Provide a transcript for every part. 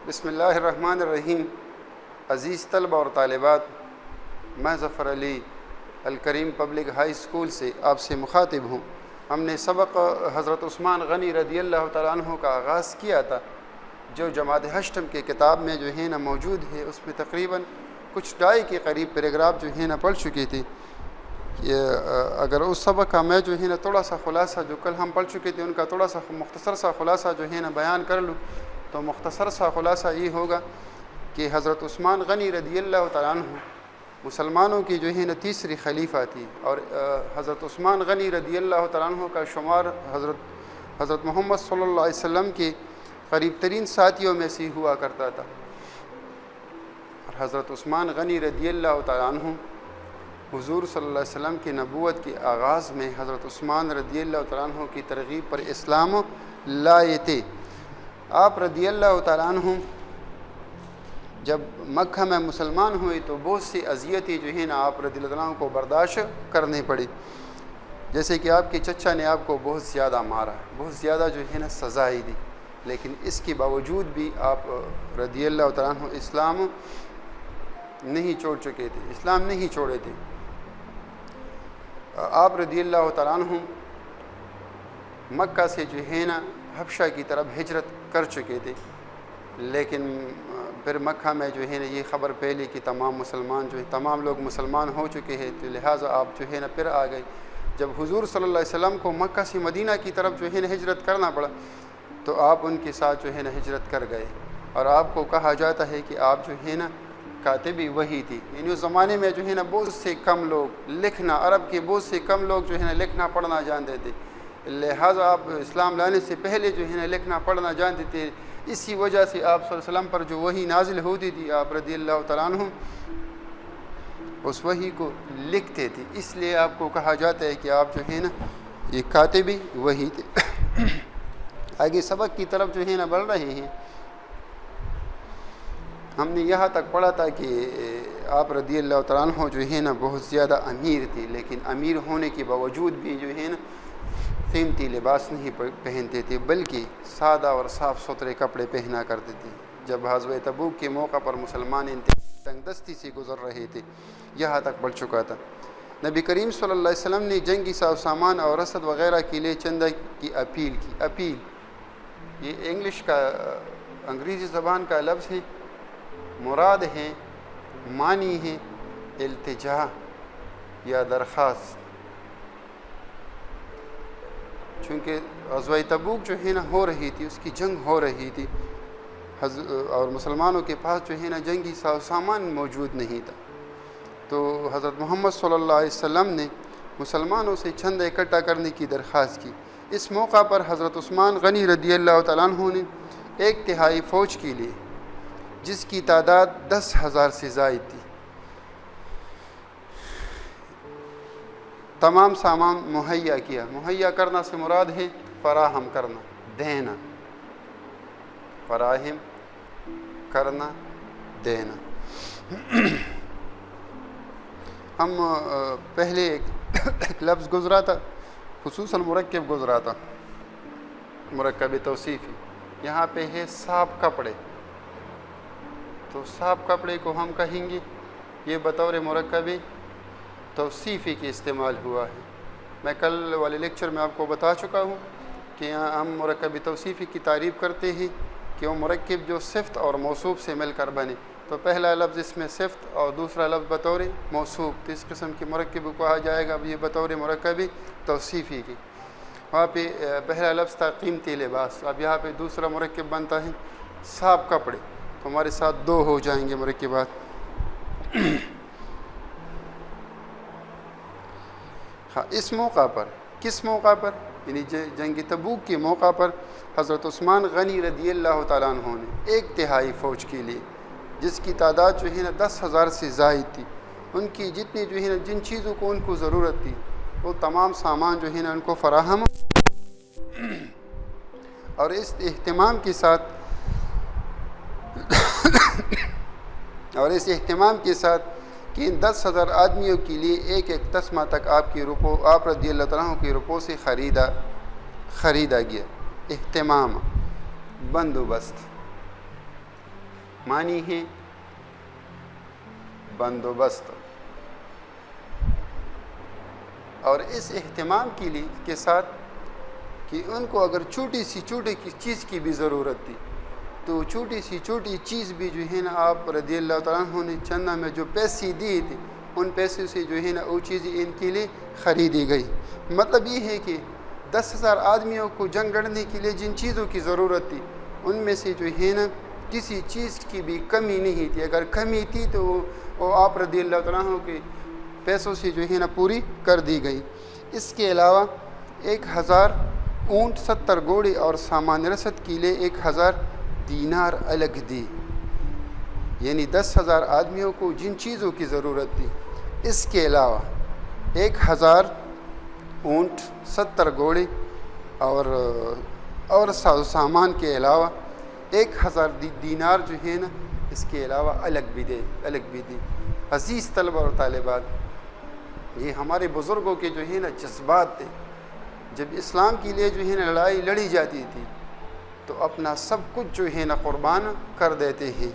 بسم اللہ الرحمن الرحیم۔ عزیز طلبہ اور طالبات، میں ظفر علی الکریم پبلک ہائی اسکول سے آپ سے مخاطب ہوں۔ ہم نے سبق حضرت عثمان غنی رضی اللہ تعالیٰ عنہ کا آغاز کیا تھا، جو جماعت ہشتم کے کتاب میں جو ہے نا موجود ہے۔ اس میں تقریباً کچھ 2.5 کے قریب پیراگراف جو ہے نا پڑھ چکے تھے۔ اگر اس سبق کا میں جو ہے نا تھوڑا سا خلاصہ جو کل ہم پڑھ چکے تھے ان کا تھوڑا سا مختصر سا خلاصہ جو ہے نا بیان کر لوں تو مختصر سا خلاصہ یہ ہوگا کہ حضرت عثمان غنی رضی اللہ تعالیٰ عنہ مسلمانوں کی جو ہے نا تیسری خلیفہ تھی، اور حضرت عثمان غنی رضی اللہ تعالیٰ عنہ کا شمار حضرت محمد صلی اللہ علیہ وسلم کے قریب ترین ساتھیوں میں سے ہوا کرتا تھا۔ اور حضرت عثمان غنی رضی اللہ تعالیٰ عنہ حضور صلی اللہ علیہ وسلم کی نبوت کے آغاز میں حضرت عثمان رضی اللہ تعالیٰ عنہ کی ترغیب پر اسلام لائے تھے۔ آپ رضی اللہ تعالیٰ عنہ جب مکہ میں مسلمان ہوئے تو بہت سی اذیتیں جو ہیں نا آپ رضی اللہ عنہ کو برداشت کرنے پڑی، جیسے کہ آپ کے چچا نے آپ کو بہت زیادہ مارا، بہت زیادہ جو ہے نا سزائیں دی، لیکن اس کے باوجود بھی آپ رضی اللہ تعالیٰ عنہ اسلام نہیں چھوڑ چکے تھے، اسلام نہیں چھوڑے تھے۔ آپ رضی اللہ تعالیٰ عنہ مکہ سے جو ہے نا حبشہ کی طرف ہجرت کر چکے تھے، لیکن پھر مکہ میں جو ہے نا یہ خبر پھیلی کہ تمام لوگ مسلمان ہو چکے ہیں، تو لہٰذا آپ جو ہے نا پھر آ گئے۔ جب حضور صلی اللہ علیہ وسلم کو مکہ سے مدینہ کی طرف جو ہے نا ہجرت کرنا پڑا تو آپ ان کے ساتھ جو ہے نا ہجرت کر گئے، اور آپ کو کہا جاتا ہے کہ آپ جو ہے نا کاتبی وحی تھی، یعنی اس زمانے میں جو ہے نا بہت سے کم لوگ عرب کے بہت سے کم لوگ جو ہے نا لکھنا پڑھنا جانتے تھے، لہٰذا آپ اسلام لانے سے پہلے جو ہے نا لکھنا پڑھنا جانتے تھے۔ اسی وجہ سے آپ صلی اللہ علیہ وسلم پر جو وحی نازل ہوتی تھی آپ رضی اللہ تعالیٰ عنہ اس وحی کو لکھتے تھے، اس لیے آپ کو کہا جاتا ہے کہ آپ جو ہے نا یہ کاتبی وحی تھے۔ آگے سبق کی طرف جو ہے نا بڑھ رہے ہیں۔ ہم نے یہاں تک پڑھا تھا کہ آپ رضی اللہ تعالیٰ عنہ جو ہے نا بہت زیادہ امیر تھی، لیکن امیر ہونے کے باوجود بھی جو ہے نا قیمتی لباس نہیں پہنتے تھے، بلکہ سادہ اور صاف ستھرے کپڑے پہنا کرتے تھے۔ جب غزوہ تبوک کے موقع پر مسلمان انتہائی تنگ دستی سے گزر رہے تھے، یہاں تک بڑھ چکا تھا۔ نبی کریم صلی اللہ علیہ وسلم نے جنگی ساز سامان اور رسد وغیرہ کے لیے چندہ کی اپیل یہ انگریزی زبان کا لفظ ہے، مراد ہے معنی ہے التجا یا درخواست، چونکہ غزوہ تبوک جو ہے نا ہو رہی تھی، اس کی جنگ ہو رہی تھی، اور مسلمانوں کے پاس جو ہے نا جنگی سامان موجود نہیں تھا، تو حضرت محمد صلی اللہ علیہ وسلم نے مسلمانوں سے چندہ اکٹھا کرنے کی درخواست کی۔ اس موقع پر حضرت عثمان غنی رضی اللہ تعالیٰ عنہ نے 1/3 فوج کے لیے، جس کی تعداد 10,000 سے زائد تھی، تمام سامان مہیا کیا۔ مہیا کرنا سے مراد ہے فراہم کرنا، دینا، فراہم کرنا، دینا۔ ہم پہلے ایک لفظ گزرا تھا، خصوصاً مرکب گزرا تھا، مرکب توصیفی، یہاں پہ ہے صاف کپڑے، تو صاف کپڑے کو ہم کہیں گے یہ بطور مرکب توصیفی کے استعمال ہوا ہے۔ میں کل والے لیکچر میں آپ کو بتا چکا ہوں کہ ہم مرکب توصیفی کی تعریف کرتے ہیں کہ وہ مرکب جو صفت اور موصوف سے مل کر بنے، تو پہلا لفظ اس میں صفت اور دوسرا لفظ بطور موصوف، تو اس قسم کے مرکب کو کہا جائے گا اب یہ بطور مرکب توصیفی کی۔ وہاں پہ پہلا لفظ تھا قیمتی لباس، اب یہاں پہ دوسرا مرکب بنتا ہے صاف کپڑے، تو ہمارے ساتھ 2 ہو جائیں گے مرکبات۔ ہاں، اس موقع پر، کس موقع پر؟ یعنی جنگ تبوک کے موقع پر حضرت عثمان غنی رضی اللہ تعالیٰ عنہ نے 1/3 فوج کے لیے، جس کی تعداد جو ہے نا 10,000 سے زائد تھی، ان کی جتنی جو ہے نا جن چیزوں کو ان کو ضرورت تھی وہ تمام سامان جو ہے نا ان کو فراہم، اور اس اہتمام کے ساتھ کہ ان 10,000 آدمیوں کے لیے ایک تسمہ تک آپ رضی اللہ تعالیٰ عنہ کی روپوں سے خریدا گیا۔ اہتمام، بندوبست، معنی ہے بندوبست، اور اس اہتمام کے ساتھ کہ ان کو اگر چھوٹی چیز کی بھی ضرورت تھی تو چھوٹی چیز بھی جو ہے نا آپ رضی اللہ تعالیٰ عنہ نے چندہ میں جو پیسے دیے تھے ان پیسوں سے جو ہے نا وہ چیزیں ان کے لیے خریدی گئی۔ مطلب یہ ہے کہ 10,000 آدمیوں کو جنگ لڑنے کے لیے جن چیزوں کی ضرورت تھی ان میں سے جو ہے نا کسی چیز کی بھی کمی نہیں تھی، اگر کمی تھی تو وہ آپ رضی اللہ تعالیٰ عنہ کے پیسوں سے جو ہے نا پوری کر دی گئی۔ اس کے علاوہ 1,000 اونٹ، 70 گھوڑے اور سامان رسد کے لیے 1,000 دینار الگ دی، یعنی 10,000 آدمیوں کو جن چیزوں کی ضرورت تھی اس کے علاوہ 1,000 اونٹ، 70 گھوڑے اور سامان کے علاوہ 1,000 دینار جو ہے نا اس کے علاوہ الگ بھی دی۔ عزیز طلبہ اور طالبات، یہ ہمارے بزرگوں کے جو ہے نا جذبات تھے۔ جب اسلام کے لیے جو ہے نا لڑائی لڑی جاتی تھی تو اپنا سب کچھ جو ہے نا قربان کر دیتے ہیں۔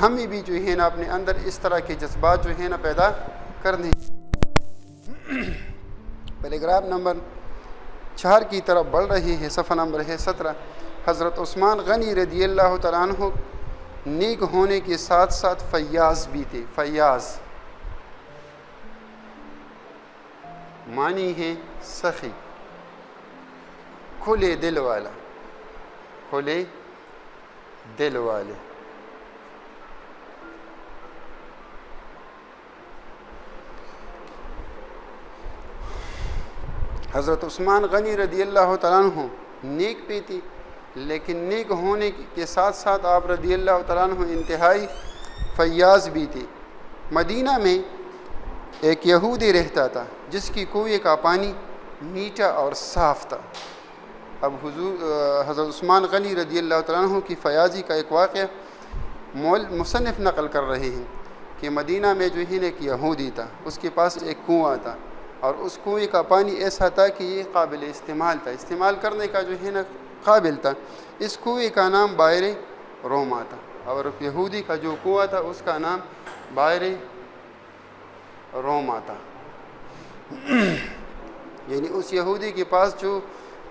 ہمیں بھی جو ہے نا اپنے اندر اس طرح کے جذبات جو ہے نا پیدا کرنے۔ پیراگراف نمبر 4 کی طرف بڑھ رہی ہے، صفحہ نمبر ہے 17۔ حضرت عثمان غنی رضی اللہ تعالیٰ عنہ نیک ہونے کے ساتھ ساتھ فیاض بھی تھے۔ فیاض معنی ہے سخی، کھلے دل والا، کھلے دل والے۔ حضرت عثمان غنی رضی اللہ تعالیٰ عنہ نیک بھی تھی، لیکن نیک ہونے کے ساتھ ساتھ آپ رضی اللہ تعالیٰ عنہ انتہائی فیاض بھی تھی۔ مدینہ میں ایک یہودی رہتا تھا جس کی کنویں کا پانی میٹھا اور صاف تھا۔ اب حضرت عثمان غنی رضی اللہ تعالیٰ عنہ کی فیاضی کا ایک واقعہ مصنف نقل کر رہے ہیں کہ مدینہ میں جو ہے نا ایک یہودی تھا، اس کے پاس ایک کنواں تھا اور اس کنویں کا پانی ایسا تھا کہ یہ قابل استعمال تھا، استعمال کرنے کا جو ہے نا قابل تھا۔ اس کنویں کا نام بائر روما تھا، اور یہودی کا جو کنواں تھا اس کا نام بائر روما تھا۔ یعنی اس یہودی کے پاس جو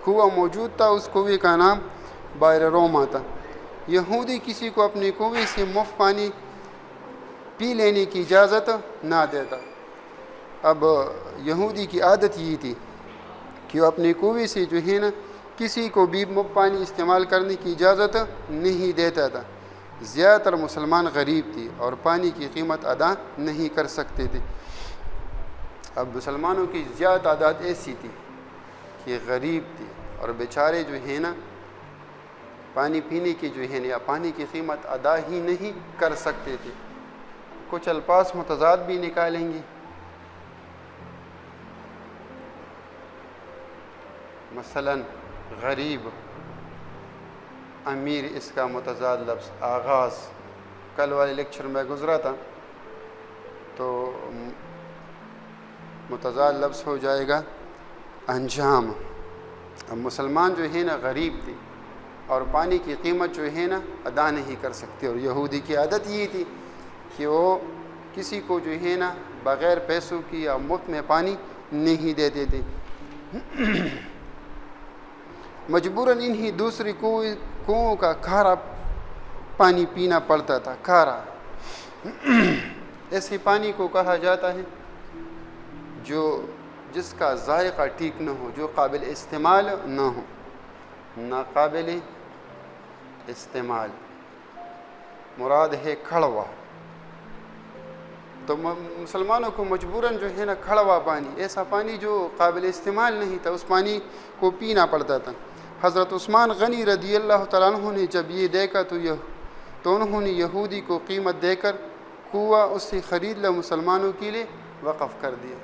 کنواں موجود تھا اس کنویں کا نام بائر روما تھا۔ یہودی کسی کو اپنے کنویں سے مفت پانی پی لینے کی اجازت نہ دیتا۔ اب یہودی کی عادت یہ تھی کہ وہ اپنے کنویں سے جو ہے نا کسی کو بھی مفت پانی استعمال کرنے کی اجازت نہیں دیتا تھا۔ زیادہ تر مسلمان غریب تھے اور پانی کی قیمت ادا نہیں کر سکتے تھے۔ اب مسلمانوں کی زیادہ تعداد ایسی تھی کہ غریب تھی اور بیچارے جو ہے نا پانی پینے کی جو ہے نا یا پانی کی قیمت ادا ہی نہیں کر سکتے تھے۔ کچھ الفاظ متضاد بھی نکالیں گے۔ مثلا غریب، امیر، اس کا متضاد لفظ آغاز کل والے لیکچر میں گزرا تھا، تو متضاد لفظ ہو جائے گا انجام۔ اب مسلمان جو ہے نا غریب تھے اور پانی کی قیمت جو ہے نا ادا نہیں کر سکتے، اور یہودی کی عادت یہ تھی کہ وہ کسی کو جو ہے نا بغیر پیسوں کی یا مفت میں پانی نہیں دیتے تھے۔ مجبوراً انہی دوسری کنووں کا کھارا پانی پینا پڑتا تھا۔ کھارا ایسے پانی کو کہا جاتا ہے جس کا ذائقہ ٹھیک نہ ہو، جو قابل استعمال نہ ہو، ناقابل استعمال، مراد ہے کھڑوا۔ تو مسلمانوں کو مجبوراً جو ہے نا کھڑوا پانی، ایسا پانی جو قابل استعمال نہیں تھا، اس پانی کو پینا پڑتا تھا۔ حضرت عثمان غنی رضی اللہ تعالیٰ عنہ نے جب یہ دیکھا تو انہوں نے یہودی کو قیمت دے کر کنواں اس سے خرید لیا، مسلمانوں کے لیے وقف کر دیا۔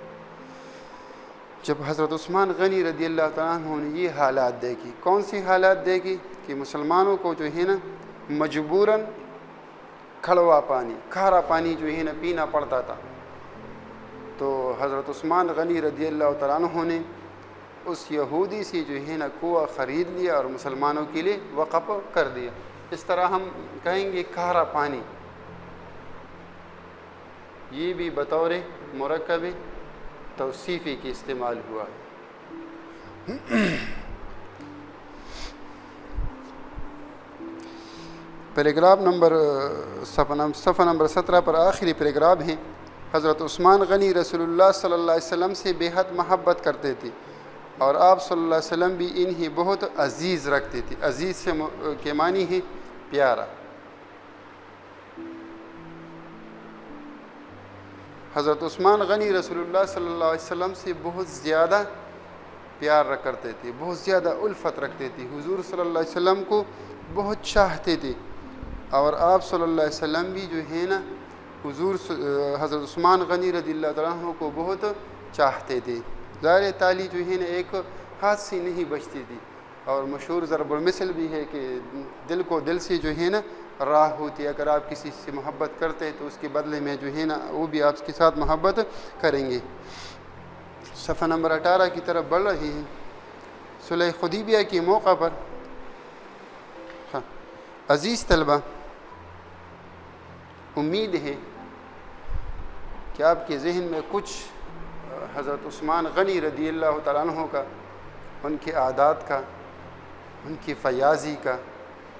جب حضرت عثمان غنی رضی اللہ تعالیٰ عنہ نے یہ حالات دیکھی، کون سی حالات دیکھی کہ مسلمانوں کو جو ہے نا مجبوراً کھڑوا پانی، کھارا پانی جو ہے نا پینا پڑتا تھا، تو حضرت عثمان غنی رضی اللہ تعالیٰ عنہ نے اس یہودی سے جو ہے نا کنواں خرید لیا اور مسلمانوں کے لیے وقف کر دیا۔ اس طرح ہم کہیں گے کھارا پانی، یہ بھی بطور مرکب توصیفی کے استعمال ہوا ہے۔ پیراگراف نمبر صفحہ نمبر 17 پر آخری پیراگراف ہیں۔ حضرت عثمان غنی رسول اللہ صلی اللہ علیہ وسلم سے بے حد محبت کرتے تھے اور آپ صلی اللہ علیہ وسلم بھی انہیں بہت عزیز رکھتے تھے۔ عزیز سے کے معنی ہے پیارا۔ حضرت عثمان غنی رسول اللہ صلی اللہ علیہ وسلم سے بہت زیادہ پیار کرتے تھے، بہت زیادہ الفت رکھتے تھے، حضور صلی اللہ علیہ وسلم کو بہت چاہتے تھے، اور آپ صلی اللہ علیہ وسلم بھی جو ہے نا حضرت عثمان غنی رضی اللہ تعالیٰ عنہ کو بہت چاہتے تھے۔ ظاہر تعالی جو ہے نا ایک ہاتھ سے نہیں بچتی تھی، اور مشہور ضرب المثل بھی ہے کہ دل کو دل سے جو ہے نا راہ ہوتی ہے۔ اگر آپ کسی سے محبت کرتے تو اس کے بدلے میں جو ہے نا وہ بھی آپ کے ساتھ محبت کریں گے۔ صفحہ نمبر 18 کی طرف بڑھ رہے ہیں۔ صلح حدیبیہ کے موقع پر عزیز طلبہ، امید ہے کہ آپ کے ذہن میں کچھ حضرت عثمان غنی رضی اللہ تعالیٰ عنہ کا، ان کے عادات کا، ان کی فیاضی کا،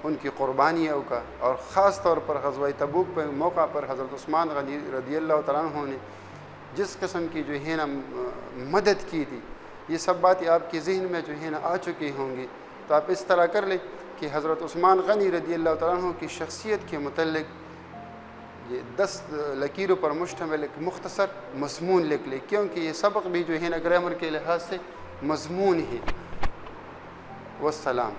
ان کی قربانیوں کا، اور خاص طور پر غزوہ تبوک کے موقع پر حضرت عثمان غنی رضی اللہ تعالیٰ عنہ نے جس قسم کی جو ہے نا مدد کی تھی، یہ سب باتیں آپ کے ذہن میں جو ہے نا آ چکی ہوں گی۔ تو آپ اس طرح کر لیں کہ حضرت عثمان غنی رضی اللہ تعالیٰ عنہ کی شخصیت کے متعلق یہ 10 لکیروں پر مشتمل ایک مختصر مضمون لکھ لیں، کیونکہ یہ سبق بھی جو ہے نا گرامر کے لحاظ سے مضمون ہے۔ والسلام۔